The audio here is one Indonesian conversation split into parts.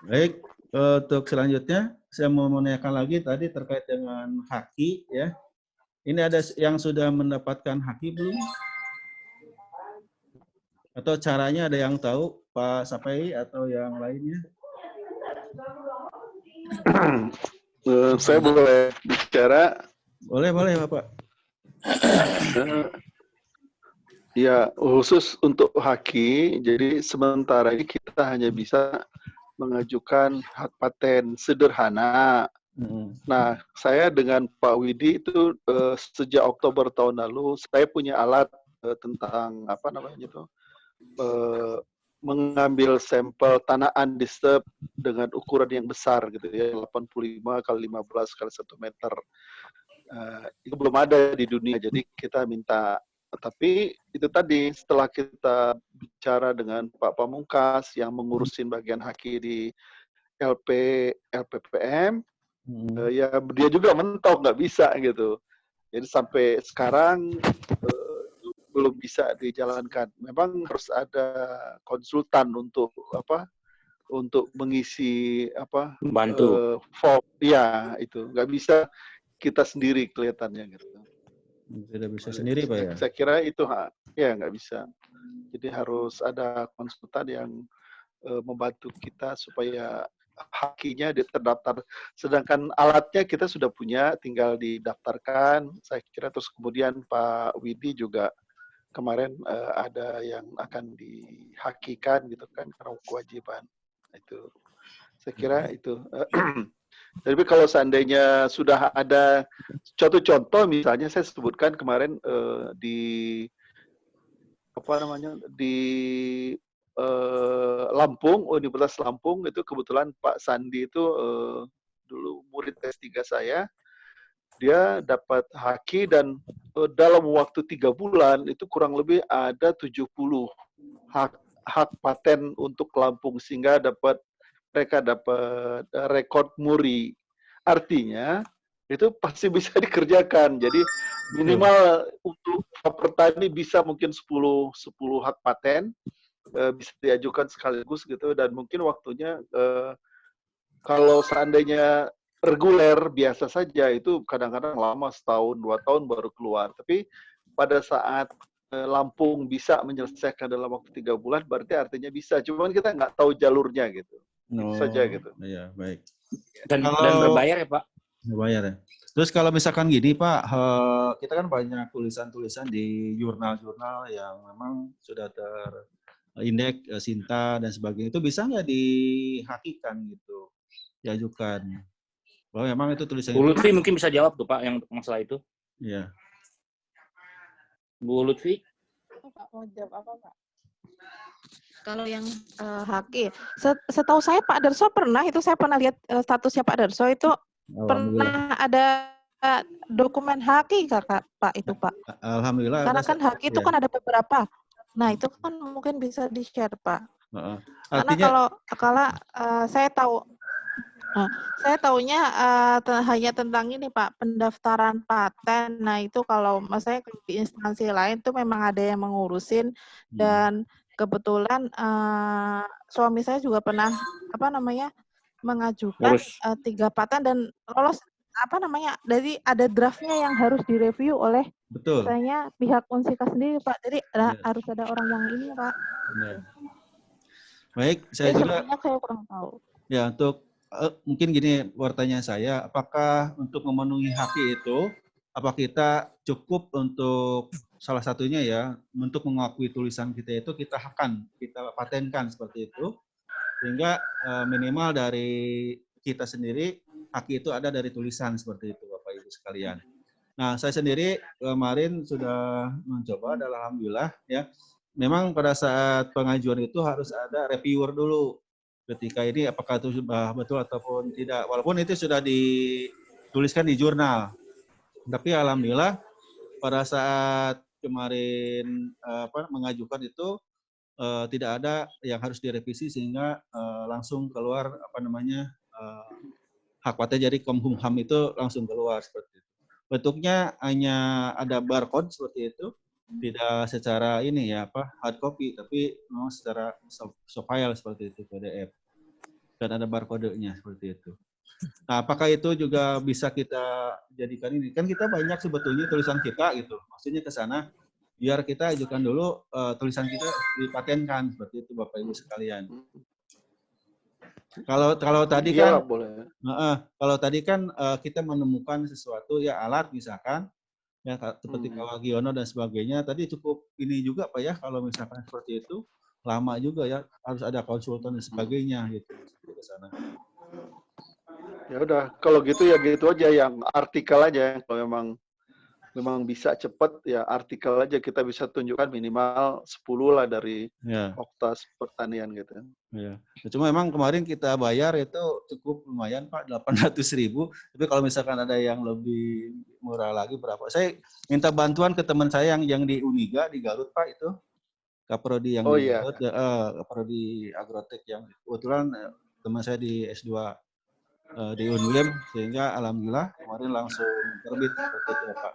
Baik, untuk selanjutnya saya mau menanyakan lagi tadi terkait dengan haki ya. Ini ada yang sudah mendapatkan haki belum? Atau caranya ada yang tahu, Pak Sapai atau yang lainnya? Saya boleh bicara? Boleh, boleh Bapak. Ya, khusus untuk haki, jadi sementara ini kita hanya bisa mengajukan hak paten sederhana. Nah, saya dengan Pak Widi itu sejak Oktober tahun lalu, saya punya alat tentang apa namanya itu, mengambil sampel tanah undisturbed dengan ukuran yang besar gitu ya, 85 kali 15 kali 1 meter. Itu belum ada di dunia, jadi kita minta. Tapi itu tadi setelah kita bicara dengan Pak Pamungkas yang mengurusin bagian haki di LPPM, ya dia juga mentok nggak bisa gitu. Jadi sampai sekarang belum bisa dijalankan. Memang harus ada konsultan untuk apa? Untuk mengisi apa? Membantu. Form, ya itu nggak bisa kita sendiri kelihatannya gitu. Tidak bisa sendiri Pak ya? Saya kira itu ya nggak bisa. Jadi harus ada konsultan yang membantu kita supaya hakinya terdaftar. Sedangkan alatnya kita sudah punya, tinggal didaftarkan. Saya kira terus kemudian Pak Widi juga kemarin ada yang akan dihakikan gitu kan karena kewajiban. Itu saya kira itu. Tapi kalau seandainya sudah ada contoh misalnya saya sebutkan kemarin di apa namanya di Lampung, Universitas Lampung itu kebetulan Pak Sandi itu dulu murid S3 saya, dia dapat haki dan dalam waktu 3 bulan itu kurang lebih ada 70 hak paten untuk Lampung sehingga mereka dapat rekor muri. Artinya itu pasti bisa dikerjakan. Jadi minimal untuk petani bisa mungkin 10 hak paten bisa diajukan sekaligus gitu dan mungkin waktunya kalau seandainya reguler biasa saja itu kadang-kadang lama setahun 2 tahun baru keluar. Tapi pada saat Lampung bisa menyelesaikan dalam waktu 3 bulan berarti artinya bisa. Cuman kita nggak tahu jalurnya gitu. Itu saja gitu. Iya, baik. Dan berbayar ya Pak? Berbayar ya. Terus kalau misalkan gini Pak, kita kan banyak tulisan-tulisan di jurnal-jurnal yang memang sudah terindeks Sinta dan sebagainya. Itu bisa nggak dihakikan gitu, diajukan? Bahwa memang itu tulisan Bu itu. Lutfi mungkin bisa jawab tuh Pak yang masalah itu. Iya. Bu Lutfi. Pak mau jawab apa Pak? Kalau yang haki, setahu saya Pak Darso pernah, itu saya pernah lihat statusnya Pak Darso itu pernah ada dokumen haki kakak Pak itu Pak. Alhamdulillah. Karena kan haki itu kan ada beberapa. Nah itu kan mungkin bisa di-share Pak. Karena kalau saya tahu, saya tahunya hanya tentang ini Pak, pendaftaran paten. Nah itu kalau saya di instansi lain tuh memang ada yang mengurusin dan kebetulan suami saya juga pernah mengajukan 3 paten dan lolos dari ada draftnya yang harus direview oleh misalnya pihak Unsika sendiri Pak. Jadi harus ada orang yang ini Pak. Baik, saya juga. Saya kurang tahu. Ya untuk mungkin gini pertanyaan saya, apakah untuk memenuhi haki itu, apa kita cukup untuk salah satunya ya, untuk mengakui tulisan kita itu kita patenkan seperti itu, sehingga minimal dari kita sendiri, haki itu ada dari tulisan seperti itu Bapak Ibu sekalian. Nah saya sendiri kemarin sudah mencoba, alhamdulillah ya, memang pada saat pengajuan itu harus ada reviewer dulu. Ketika ini apakah itu betul ataupun tidak, walaupun itu sudah dituliskan di jurnal, tapi alhamdulillah pada saat kemarin mengajukan itu tidak ada yang harus direvisi sehingga langsung keluar hak paten dari Kemenkumham itu langsung keluar seperti itu. Bentuknya hanya ada barcode seperti itu, tidak secara hard copy, tapi memang secara soft file seperti itu PDF. dan ada barcode-nya seperti itu. Nah, apakah itu juga bisa kita jadikan ini? Kan kita banyak sebetulnya tulisan kita gitu. Maksudnya ke sana biar kita ajukan dulu tulisan kita dipatenkan seperti itu Bapak Ibu sekalian. Kalau tadi Iya, kan boleh. kalau tadi kan kita menemukan sesuatu ya alat misalkan ya seperti Kawagiono dan sebagainya. Tadi cukup ini juga Pak ya kalau misalkan seperti itu lama juga ya harus ada konsultan dan sebagainya gitu ke sana. Ya udah, kalau gitu ya gitu aja, yang artikel aja. Kalau memang bisa cepat ya artikel aja, kita bisa tunjukkan minimal 10 lah dari Oktas Pertanian gitu. Ya. Cuma memang kemarin kita bayar itu cukup lumayan Pak, 800.000. Tapi kalau misalkan ada yang lebih murah lagi berapa? Saya minta bantuan ke teman saya yang di Uniga di Garut Pak itu. Kaprodi yang di Garut, Kaprodi Agrotek yang kebetulan teman saya di S2 di Unwim, sehingga alhamdulillah kemarin langsung terbit seperti itu Pak.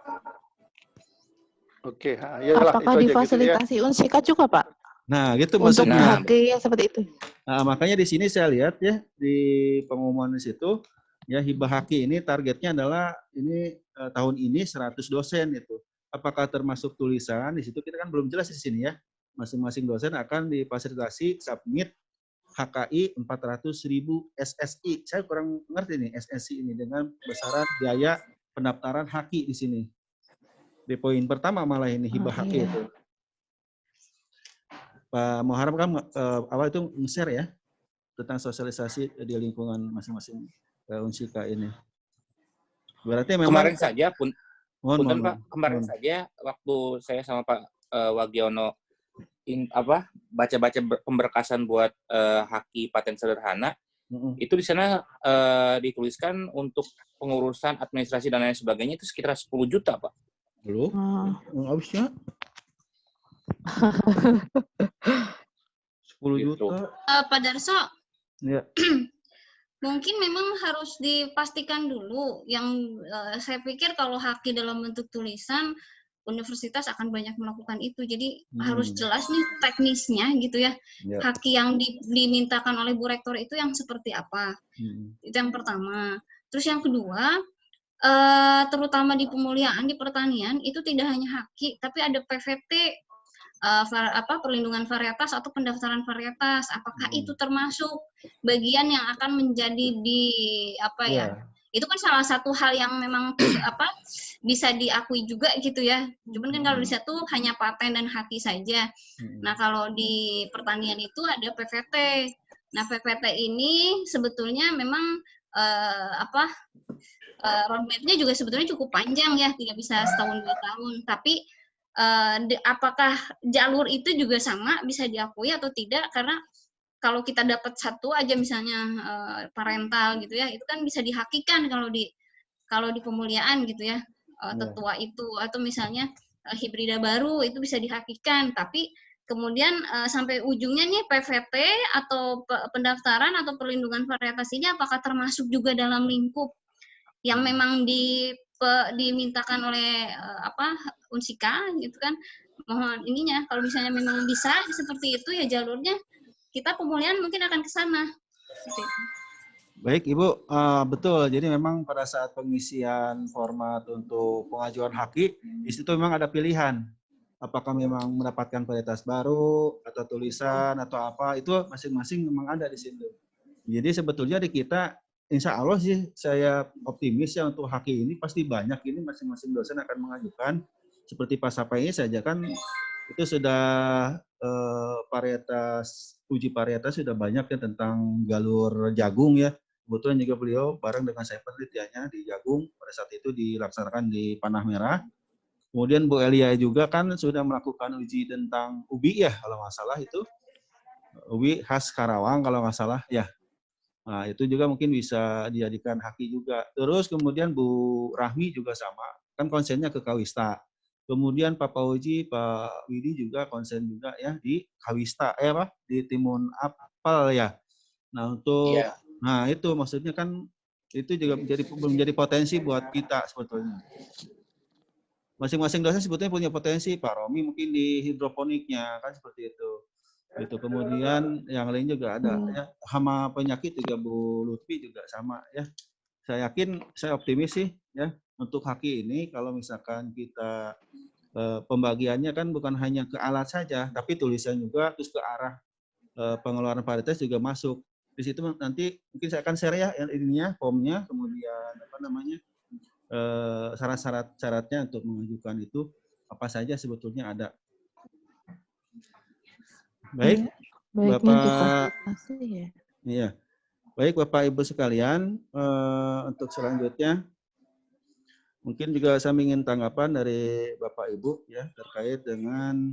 Oke, yalah, apakah itu difasilitasi gitu ya. Unsika juga Pak? Nah, gitu untuk maksudnya. Untuk yang seperti itu. Nah, makanya di sini saya lihat ya di pengumuman di situ ya hibah haki ini targetnya adalah ini tahun ini 100 dosen itu. Apakah termasuk tulisan? Di situ kita kan belum jelas di sini ya. Masing-masing dosen akan difasilitasi submit HKI 400.000 SSI. Saya kurang ngerti nih SSI ini dengan besaran biaya pendaftaran haki di sini. Di poin pertama malah ini hibah haki itu. Pak Muharram kan awal itu nge-share ya tentang sosialisasi di lingkungan masing-masing Unsika ini. Berarti memang kemarin saja Pak, kemarin saja waktu saya sama Pak Wagiono baca-baca pemberkasan buat haki paten sederhana, itu di sana dituliskan untuk pengurusan administrasi dan lain sebagainya itu sekitar 10 juta Pak. Belum? Habisnya 10 juta. Pak Darso, ya. Mungkin memang harus dipastikan dulu. Yang saya pikir kalau haki dalam bentuk tulisan, universitas akan banyak melakukan itu. Jadi harus jelas nih teknisnya gitu ya. Haki yang dimintakan oleh Bu Rektor itu yang seperti apa. Itu yang pertama. Terus yang kedua, terutama di pemuliaan di pertanian itu tidak hanya haki, tapi ada PVT, perlindungan varietas atau pendaftaran varietas. Apakah itu termasuk bagian yang akan menjadi itu kan salah satu hal yang memang bisa diakui juga gitu ya. Cuman kan kalau di situ hanya paten dan haki saja. Nah, kalau di pertanian itu ada PVT. Nah, PVT ini sebetulnya memang roadmap-nya juga sebetulnya cukup panjang ya, tidak bisa setahun 2 tahun. Tapi apakah jalur itu juga sama bisa diakui atau tidak? Karena kalau kita dapat satu aja misalnya parental gitu ya, itu kan bisa dihakikan kalau di pemuliaan gitu ya, tetua itu, atau misalnya hibrida baru itu bisa dihakikan. Tapi kemudian sampai ujungnya nih PVT atau pendaftaran atau perlindungan varietas ini apakah termasuk juga dalam lingkup yang memang dimintakan oleh Unsika gitu kan. Mohon ininya kalau misalnya memang bisa seperti itu ya jalurnya, kita pemulihan mungkin akan ke sana. Baik Ibu, betul. Jadi memang pada saat pengisian format untuk pengajuan haki, di situ memang ada pilihan. Apakah memang mendapatkan varietas baru atau tulisan atau apa, itu masing-masing memang ada di situ. Jadi sebetulnya di kita, insya Allah sih saya optimis ya untuk haki ini pasti banyak ini masing-masing dosen akan mengajukan. Seperti Pak Sapai saja kan itu sudah uji varietas sudah banyak ya tentang galur jagung ya. Kebetulan juga beliau bareng dengan saya penelitiannya di jagung pada saat itu dilaksanakan di Panah Merah. Kemudian Bu Elia juga kan sudah melakukan uji tentang ubi ya kalau nggak salah itu. Ubi khas Karawang kalau nggak salah ya. Nah itu juga mungkin bisa dijadikan haki juga. Terus kemudian Bu Rahmi juga sama. Kan konsennya ke Kawista. Kemudian Pak Pauji, Pak Widi juga konsen juga ya di Kawista, di Timun Apel ya. Nah nah itu maksudnya kan itu juga menjadi potensi buat kita sebetulnya. Masing-masing dosen sebetulnya punya potensi. Pak Romi mungkin di hidroponiknya kan seperti itu. Itu kemudian yang lain juga ada ya. Hama penyakit juga Bu Lutfi juga sama ya. Saya yakin, saya optimis sih ya untuk haki ini kalau misalkan kita pembagiannya kan bukan hanya ke alat saja, tapi tulisan juga terus ke arah pengeluaran paritas juga masuk. Di situ nanti mungkin saya akan share ya ininya, formnya, kemudian apa namanya syarat-syaratnya untuk mengajukan itu apa saja sebetulnya ada. Baik, Bapak. Ya. Iya, baik Bapak Ibu sekalian, untuk selanjutnya mungkin juga saya ingin tanggapan dari Bapak Ibu ya terkait dengan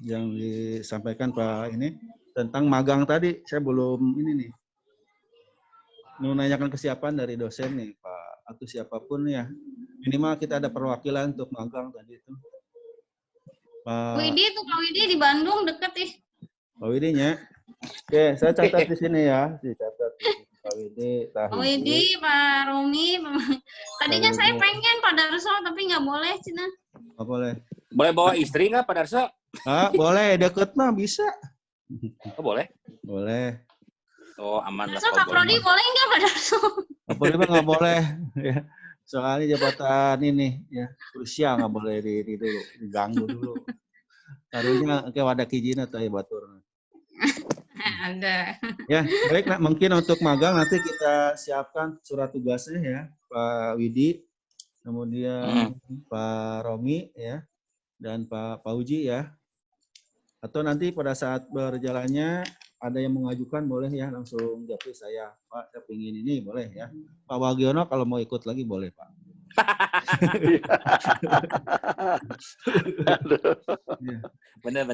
yang disampaikan Pak ini tentang magang tadi. Saya belum ini nih menanyakan kesiapan dari dosen nih Pak atau siapapun ya. Minimal kita ada perwakilan untuk magang tadi itu. Pak Widi tuh, Pak Widi di Bandung deket ih. Pak Widinya. Oke, saya catat di sini ya. Dicatat Pak Widi, Pak Widi, Pak Romi. Tadinya saya pengen Pak Darso, tapi nggak boleh, Cina. Nggak boleh. Boleh bawa istri nggak, Pak Darso? Boleh, deket mah bisa. Oh, boleh? Boleh. Oh, aman lah. Darso, Kak Prodi boleh nggak Pak Darso? Kak Prodi mah nggak boleh. Ya. Soalnya jabatan ini ya krusial nggak boleh di dulu, diganggu dulu. Harusnya ke wadah kijina atau batur. Ada. Ya, baik nak, mungkin untuk magang nanti kita siapkan surat tugasnya ya, Pak Widi, kemudian Pak Romi ya, dan Pak Uji ya. Atau nanti pada saat berjalannya ada yang mengajukan boleh ya langsung japri saya, Pak saya ingin ini boleh ya. Pak Wagiono kalau mau ikut lagi boleh Pak. Benar.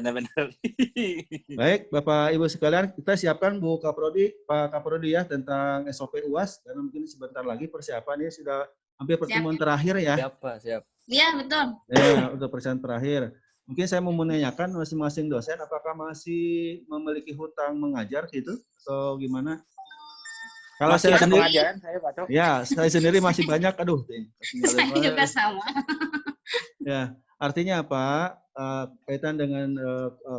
Baik, Bapak Ibu sekalian, kita siapkan Bu Kaprodi, Pak Kaprodi ya tentang SOP UAS karena mungkin sebentar lagi persiapan ini sudah hampir pertemuan terakhir ya. Siap, Pak, siap. Iya, betul. Ya, untuk persiapan terakhir. Mungkin saya mau menanyakan masing-masing dosen apakah masih memiliki hutang mengajar gitu atau gimana? Kalau masih saya ada sendiri, pengajaran saya, Pak Cok. Ya, saya sendiri masih banyak, aduh. Saya juga sama. Ya, artinya apa? Kaitan dengan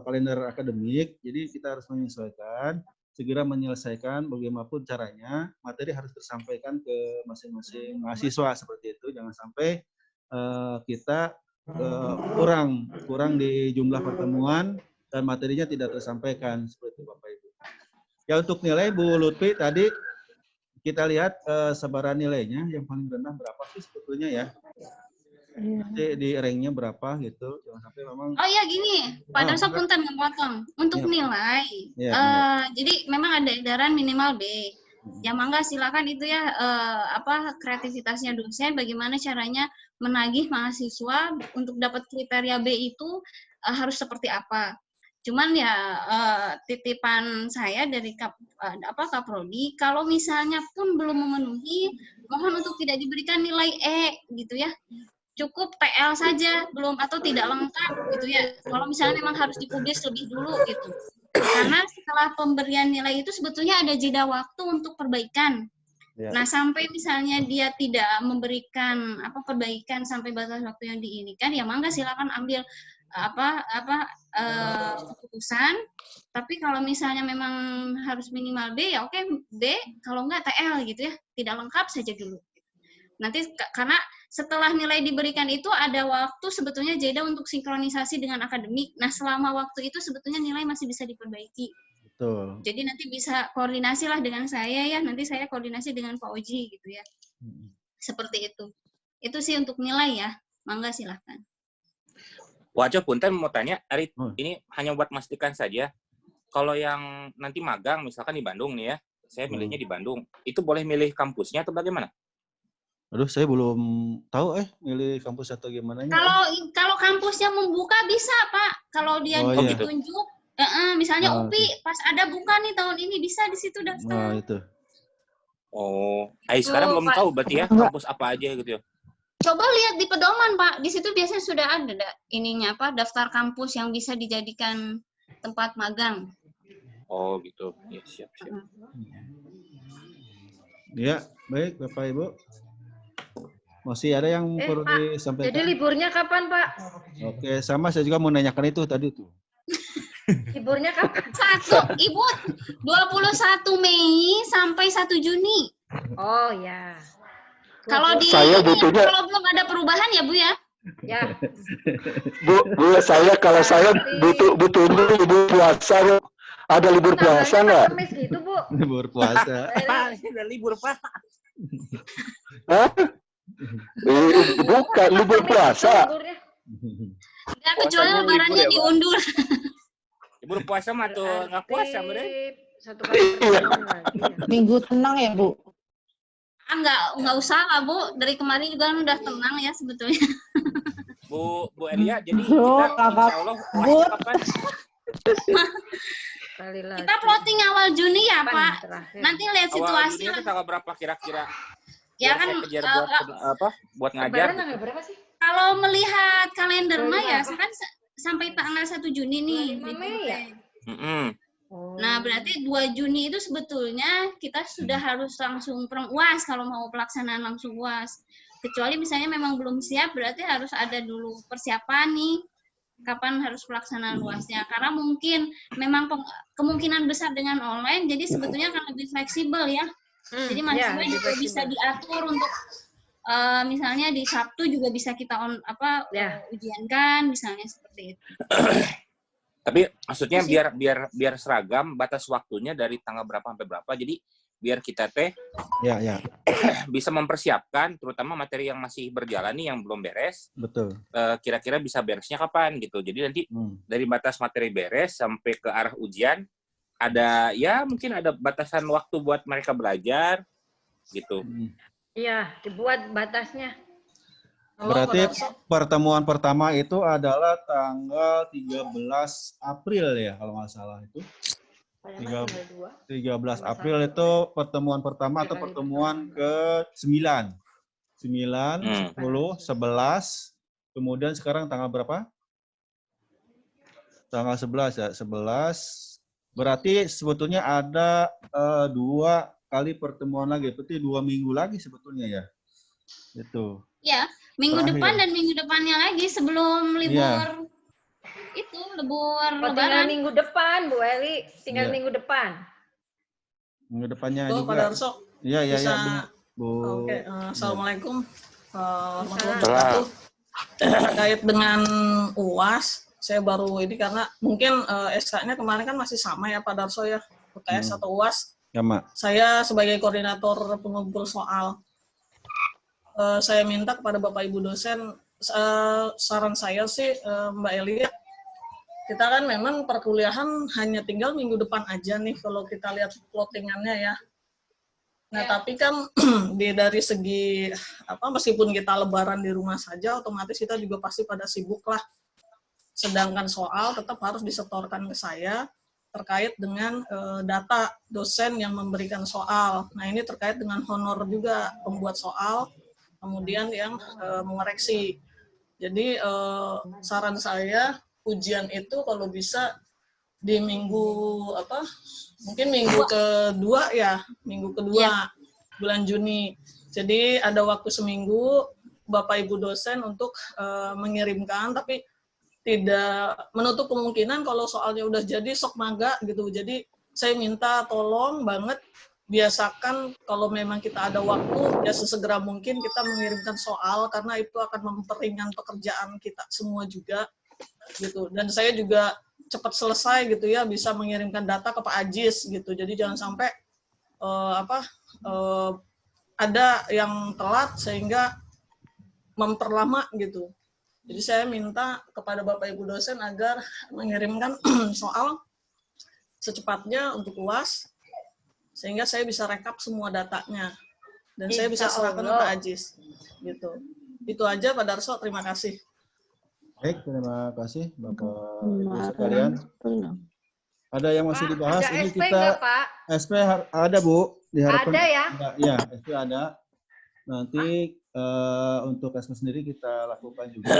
kalender akademik, jadi kita harus menyesuaikan, segera menyelesaikan bagaimanapun caranya, materi harus tersampaikan ke masing-masing mahasiswa seperti itu, jangan sampai kita kurang di jumlah pertemuan dan materinya tidak tersampaikan seperti itu Bapak Ibu. Ya untuk nilai Bu Lutfi tadi kita lihat sebaran nilainya yang paling rendah berapa sih sebetulnya ya? Nanti di ranknya berapa gitu, jangan sampai memang. Oh iya gini, Pak Darso punten ngepotong. Untuk nilai, jadi memang ada edaran minimal B. Ya mangga silakan itu ya kreativitasnya dosen, bagaimana caranya menagih mahasiswa untuk dapat kriteria B itu harus seperti apa. Cuman ya titipan saya dari Kaprodi, kalau misalnya pun belum memenuhi, mohon untuk tidak diberikan nilai E gitu ya. Cukup TL saja, belum atau tidak lengkap gitu ya. Kalau misalnya memang harus dipublis lebih dulu gitu. Karena setelah pemberian nilai itu sebetulnya ada jeda waktu untuk perbaikan. Ya. Nah, sampai misalnya dia tidak memberikan perbaikan sampai batas waktu yang diinginkan, ya mangga silakan ambil keputusan. Tapi kalau misalnya memang harus minimal B, ya oke B. Kalau enggak TL gitu ya, tidak lengkap saja dulu. Nanti karena setelah nilai diberikan itu ada waktu sebetulnya jeda untuk sinkronisasi dengan akademik. Nah, selama waktu itu sebetulnya nilai masih bisa diperbaiki. Betul. Jadi nanti bisa koordinasi lah dengan saya ya. Nanti saya koordinasi dengan Pak Oji gitu ya. Seperti itu. Itu sih untuk nilai ya. Mangga silahkan. Wajah punten mau tanya, Arit, ini hanya buat memastikan saja. Kalau yang nanti magang, misalkan di Bandung nih ya, saya milihnya di Bandung. Itu boleh milih kampusnya atau bagaimana? Aduh, saya belum tahu milih kampus atau gimana. Kalau kampusnya membuka bisa, Pak. Kalau dia ditunjuk, misalnya UPI pas ada buka nih tahun ini bisa di situ daftar. Itu. Oh, sekarang belum tahu berarti ya kampus apa aja gitu ya. Coba lihat di pedoman, Pak. Di situ biasanya sudah ada daftar kampus yang bisa dijadikan tempat magang. Oh, gitu. Ya, siap. Ya, baik Bapak Ibu. Masih ada yang perlu disampaikan? Jadi liburnya kapan, Pak? Oke, sama saya juga mau nanyakan itu tadi tuh. Liburnya kapan? Ibu, 21 Mei sampai 1 Juni. Oh ya. Kalau saya butuhnya, kalau belum ada perubahan ya Bu ya. Ya. Bu, kalau saya butuh libur puasa, Bu. Ada libur puasa nggak? Kamis gitu, Bu. Libur puasa. Pak, ini udah libur, Pak. Hah? Bukan libur puasa. Enggak, kecuali lebarannya ya, diundur. Libur puasa mah tuh nggak puasa, Bre. Satu kali pertemuan lagi. Minggu tenang ya, Bu? Enggak usah lah Bu. Dari kemarin juga udah tenang ya sebetulnya. Bu Elia, jadi Bu, kita kakak. insya Allah puasa kapan? Kali lagi. Kita plotting awal Juni ya Pak. Terakhir. Nanti lihat Awal situasi Juni itu lah. tanggal berapa kira-kira? Ya Biar kan saya kejar buat ngajar. Lebaran tanggal berapa sih? kalau melihat kalender mah ya Berapa? kan sampai tanggal 1 Juni nih. 5 Mei ya? Oh. Nah, berarti 2 Juni itu sebetulnya kita sudah harus langsung UAS kalau mau pelaksanaan langsung UAS. Kecuali misalnya memang belum siap, berarti harus ada dulu persiapan nih, kapan harus pelaksanaan UASnya. Karena mungkin memang kemungkinan besar dengan online, jadi sebetulnya akan lebih fleksibel ya. Jadi mahasiswa juga bisa diatur untuk misalnya di Sabtu juga bisa kita ujiankan, misalnya seperti itu. Tapi maksudnya biar seragam, batas waktunya dari tanggal berapa sampai berapa. Jadi biar kita ya bisa mempersiapkan, terutama materi yang masih berjalan nih yang belum beres. Betul. Kira-kira bisa beresnya kapan gitu. Jadi nanti dari batas materi beres sampai ke arah ujian ada ya mungkin ada batasan waktu buat mereka belajar gitu. Iya, dibuat batasnya. Berarti pertemuan pertama itu adalah tanggal 13 April ya kalau nggak salah itu. 13 April itu pertemuan pertama atau pertemuan ke-9. 9, 10, 11, kemudian sekarang tanggal berapa? Tanggal 11 ya, 11. Berarti sebetulnya ada 2 kali pertemuan lagi, berarti 2 minggu lagi sebetulnya ya. Itu. Ya, minggu Terakhir. depan dan minggu depannya lagi sebelum libur itu libur Tinggal lebaran. minggu depan, Bu Eli. Tinggal Iya. minggu depan. Minggu depannya Bu, juga. Pak Darso. Iya, iya, Bisa. iya. Bu. Oke, Assalamualaikum warahmatullahi Salam. wabarakatuh. Terkait dengan UAS, saya baru ini karena mungkin SK-nya kemarin kan masih sama ya Pak Darso ya, UTS atau UAS. Ya, Mak. Saya sebagai koordinator pengumpul soal, saya minta kepada Bapak Ibu dosen, saran saya sih Mbak Elia, kita kan memang perkuliahan hanya tinggal minggu depan aja nih kalau kita lihat plottingannya ya. Nah, tapi kan dari segi meskipun kita lebaran di rumah saja, otomatis kita juga pasti pada sibuk lah. Sedangkan soal tetap harus disetorkan ke saya terkait dengan data dosen yang memberikan soal. Nah, ini terkait dengan honor juga pembuat soal, kemudian yang mengoreksi. Jadi saran saya ujian itu kalau bisa di mungkin minggu kedua ya, bulan Juni. Jadi ada waktu seminggu Bapak Ibu dosen untuk mengirimkan, tapi tidak menutup kemungkinan kalau soalnya udah jadi sok maga gitu. Jadi saya minta tolong banget biasakan kalau memang kita ada waktu ya sesegera mungkin kita mengirimkan soal karena itu akan memperingan pekerjaan kita semua juga gitu. Dan saya juga cepat selesai gitu ya, bisa mengirimkan data ke Pak Ajis gitu. Jadi jangan sampai ada yang telat sehingga memperlama gitu. Jadi saya minta kepada Bapak Ibu dosen agar mengirimkan soal secepatnya untuk UAS sehingga saya bisa rekap semua datanya dan saya bisa serahkan ke Pak Ajis gitu. Itu aja Pak Darso, terima kasih. Baik, terima kasih Bapak Ibu sekalian. Ada yang masih dibahas? Ada Ini SP kita nggak, Pak? SP ada Bu, diharapkan Ada ya? Iya, SP ada. Nanti untuk SP sendiri kita lakukan juga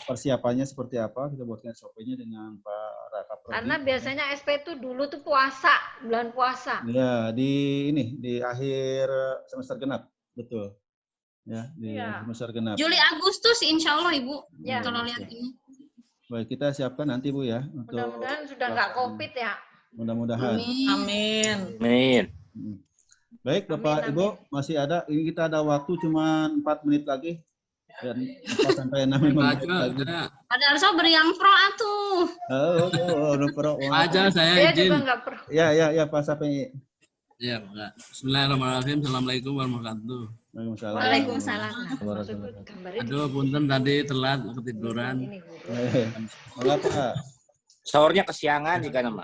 persiapannya seperti apa, kita buatkan SOP-nya dengan Pak Raka Prodi. Karena biasanya SP itu dulu tuh puasa, bulan puasa. Ya, di akhir semester genap, betul. Ya, di semester genap. Juli Agustus insya Allah Ibu Ya. kalau lihat ini. Baik, kita siapkan nanti Bu ya untuk Mudah-mudahan sudah nggak COVID ya. mudah-mudahan. Amin. Amin. Baik, Bapak Amin, Ibu, amin. masih ada. Ini kita ada waktu cuma 4 menit lagi. Dan 4 sampai 6 menit lagi. Ada Arso beri yang pro atuh. Aja saya Dia izin. juga nggak perlu. Ya, Pak Sapi. Ya, Pak. Bismillahirrahmanirrahim. Assalamualaikum warahmatullahi wabarakatuh. Waalaikumsalam. Aduh, punten tadi telat ketiduran. Enggak, Pak. Sahurnya kesiangan jika nama.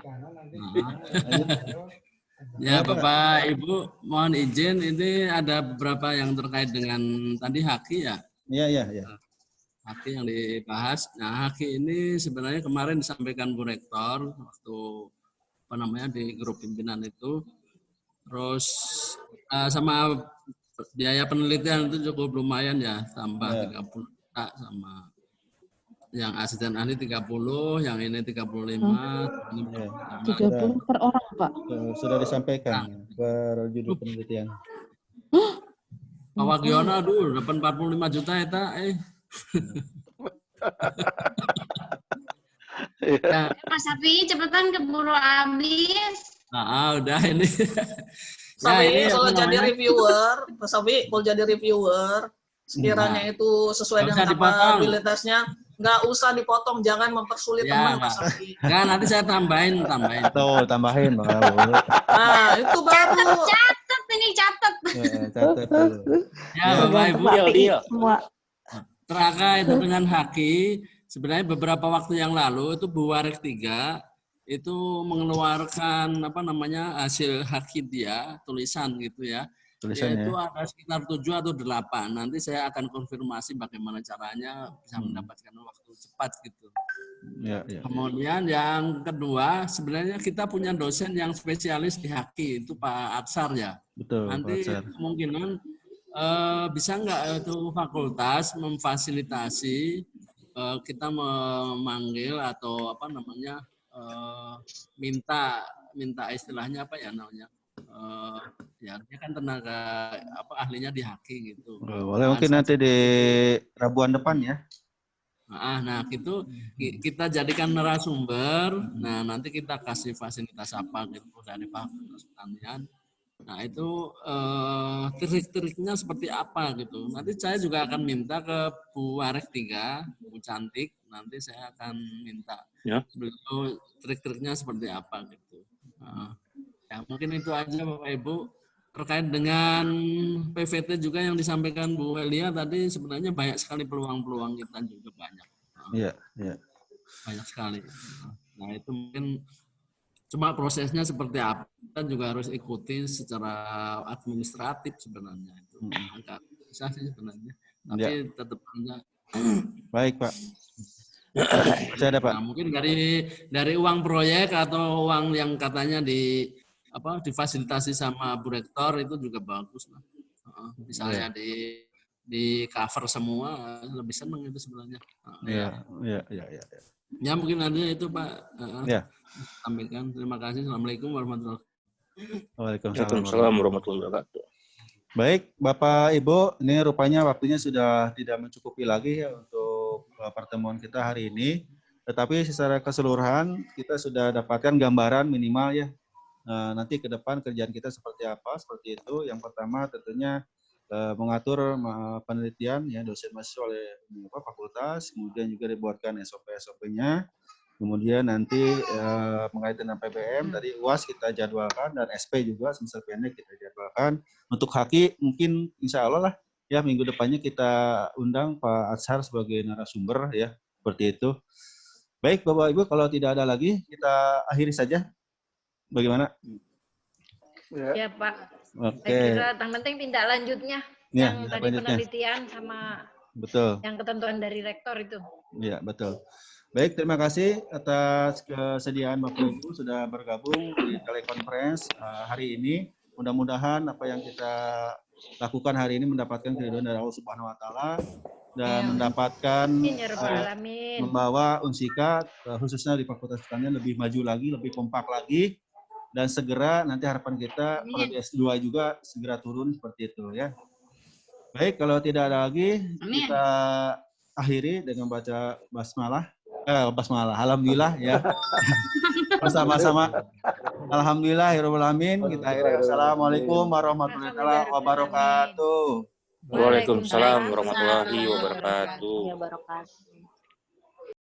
Ya, Bapak, Ibu, mohon izin. Ini ada beberapa yang terkait dengan tadi haki ya. Iya. Haki yang dibahas. Nah, haki ini sebenarnya kemarin disampaikan Bu Rektor waktu di grup pimpinan itu. Terus sama biaya penelitian itu cukup lumayan ya, tambah 30 juta sama yang asisten ahli 30, yang ini 35, ini 30 per orang, Pak. Sudah disampaikan per judul penelitian. Pak Wagiono, aduh, dapat 45 juta eta, Ya. Mas Sapi, cepetan keburu habis. Udah ini. Sabi, kalau jadi reviewer, Mas Sabi, kalau jadi reviewer, sekiranya itu sesuai dengan kapabilitasnya, nggak usah dipotong, jangan mempersulit teman, Mas Sabi. Nggak, nanti saya tambahin. Tuh, tambahin. Nah, itu baru. Catat ini, catat. Catat dulu. Ya, Bapak Ibu, Deal. terkait dengan haki, sebenarnya beberapa waktu yang lalu itu Bu Warik 3 itu mengeluarkan hasil haki dia, tulisan gitu ya. Yaitu ada sekitar 7 atau 8. Nanti saya akan konfirmasi bagaimana caranya bisa mendapatkan waktu cepat gitu. Ya. Kemudian yang kedua, sebenarnya kita punya dosen yang spesialis di haki, itu Pak Atsar ya. Betul. Nanti kemungkinan bisa nggak itu fakultas memfasilitasi kita memanggil atau minta istilahnya ya dia kan tenaga ahlinya di haki gitu. Boleh mungkin nanti di Rabuan depan ya. Nah itu kita jadikan narasumber. Nah nanti kita kasih fasilitas apa gitu dari Fakultas Pertanian. Nah itu trik-triknya seperti apa gitu. Nanti saya juga akan minta ke Bu Warik 3, Bu Cantik. Nanti saya akan minta beliau trik-triknya seperti apa gitu. Ya mungkin itu aja Bapak Ibu. Terkait dengan PVT juga yang disampaikan Bu Elia tadi, sebenarnya banyak sekali peluang-peluang kita juga banyak. Iya. Banyak sekali. Nah itu mungkin cuma prosesnya seperti apa, kita juga harus ikuti secara administratif sebenarnya itu agak susah sih sebenarnya, tapi tetap enggak. Baik Pak. Saya ada Pak. Nah, mungkin dari uang proyek atau uang yang katanya difasilitasi sama Bu Rektor itu juga bagus lah. Misalnya di cover semua lebih senang itu sebenarnya. Iya. Ya mungkin ada itu Pak. Sampaikan. Terima kasih. Assalamualaikum warahmatullahi wabarakatuh. Waalaikumsalam warahmatullahi wabarakatuh. Baik, Bapak Ibu, ini rupanya waktunya sudah tidak mencukupi lagi ya untuk pertemuan kita hari ini. Tetapi secara keseluruhan kita sudah dapatkan gambaran minimal ya. Nanti ke depan kerjaan kita seperti apa, seperti itu. Yang pertama tentunya mengatur penelitian ya dosen mahasiswa oleh fakultas, kemudian juga dibuatkan SOP-nya. Kemudian nanti mengenai dengan PBM, tadi UAS kita jadwalkan dan SP juga semester pendek kita jadwalkan. Untuk haki mungkin insya Allah lah ya minggu depannya kita undang Pak Atsar sebagai narasumber ya seperti itu. Baik Bapak Ibu, kalau tidak ada lagi kita akhiri saja. Bagaimana? Ya Pak. Oke. Saya kira yang penting tindak lanjutnya yang tadi penelitian sama yang ketentuan dari rektor itu. Iya betul. Baik, terima kasih atas kesediaan Bapak Ibu sudah bergabung di telekonferensi hari ini. Mudah-mudahan apa yang kita lakukan hari ini mendapatkan keridhaan dari Allah Subhanahu wa taala dan mendapatkan membawa Unsika khususnya di Fakultas Pertanian lebih maju lagi, lebih kompak lagi dan segera nanti harapan kita kalau di S2 juga segera turun seperti itu ya. Baik, kalau tidak ada lagi kita akhiri dengan baca basmalah. Basmalah. Alhamdulillah ya. Bersama-sama. Alhamdulillahirabbil alamin. Kita akhiri. Assalamualaikum warahmatullahi wabarakatuh. Waalaikumsalam warahmatullahi wabarakatuh.